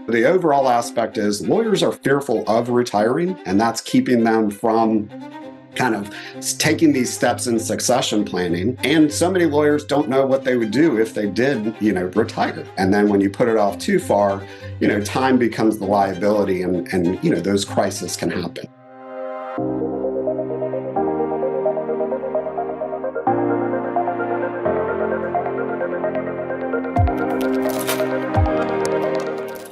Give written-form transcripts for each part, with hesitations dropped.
The overall aspect is lawyers are fearful of retiring, and that's keeping them from kind of taking these steps in succession planning. And so many lawyers don't know what they would do if they did, retire. And then when you put it off too far, time becomes the liability and those crises can happen.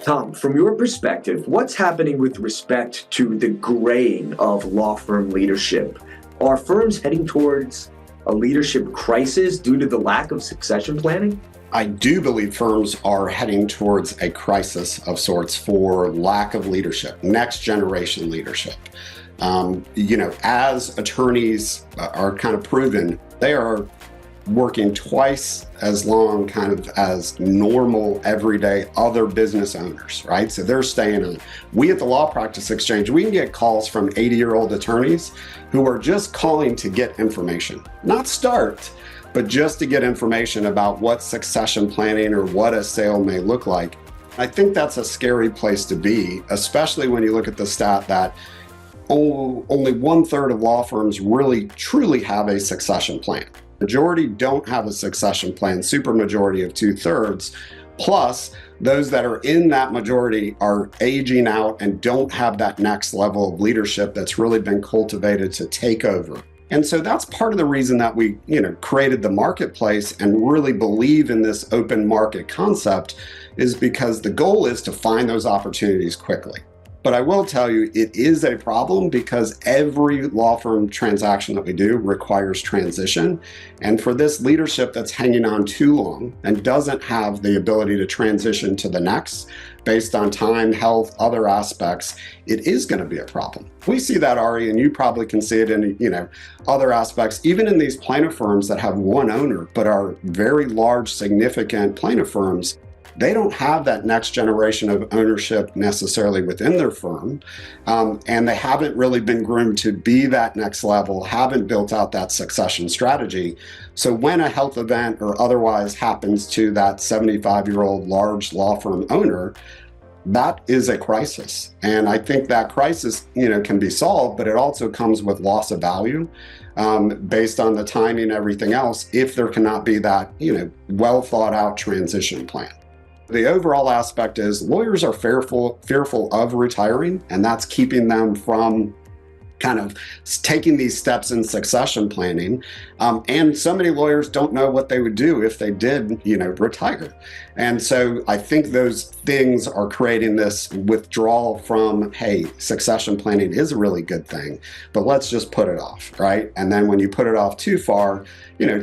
Tom, from your perspective, what's happening with respect to the graying of law firm leadership? Are firms heading towards a leadership crisis due to the lack of succession planning? I do believe firms are heading towards a crisis of sorts for lack of leadership, next generation leadership. As attorneys are kind of proven, they are working twice as long as normal everyday other business owners, right? So they're staying on. We at the Law Practice Exchange, we can get calls from 80-year-old attorneys who are just calling to get information, not start, but just to get information about what succession planning or what a sale may look like. I think that's a scary place to be, especially when you look at the stat that only 1/3 of law firms really truly have a succession plan. Majority don't have a succession plan, supermajority of 2/3, plus those that are in that majority are aging out and don't have that next level of leadership that's really been cultivated to take over. And so that's part of the reason that we, created the marketplace and really believe in this open market concept, is because the goal is to find those opportunities quickly. But I will tell you, it is a problem because every law firm transaction that we do requires transition. And for this leadership that's hanging on too long and doesn't have the ability to transition to the next, based on time, health, other aspects, it is going to be a problem. We see that, Ari, and you probably can see it in, other aspects, even in these plaintiff firms that have one owner, but are very large, significant plaintiff firms. They don't have that next generation of ownership necessarily within their firm, and they haven't really been groomed to be that next level, haven't built out that succession strategy. So when a health event or otherwise happens to that 75-year-old large law firm owner, that is a crisis. And I think that crisis, can be solved, but it also comes with loss of value based on the timing and everything else, if there cannot be that, well thought out transition plan. The overall aspect is lawyers are fearful of retiring, and that's keeping them from kind of taking these steps in succession planning. And so many lawyers don't know what they would do if they did, retire. And so I think those things are creating this withdrawal from, hey, succession planning is a really good thing, but let's just put it off, right? And then when you put it off too far,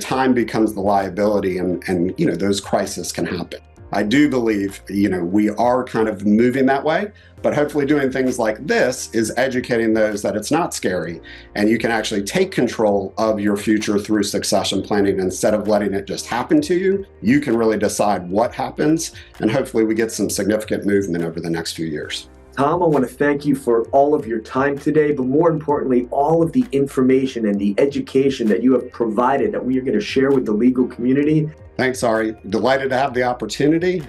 time becomes the liability and those crises can happen. I do believe, we are kind of moving that way, but hopefully doing things like this is educating those that it's not scary and you can actually take control of your future through succession planning instead of letting it just happen to you. You can really decide what happens, and hopefully we get some significant movement over the next few years. Tom, I want to thank you for all of your time today, but more importantly, all of the information and the education that you have provided that we are going to share with the legal community. Thanks, Ari. Delighted to have the opportunity,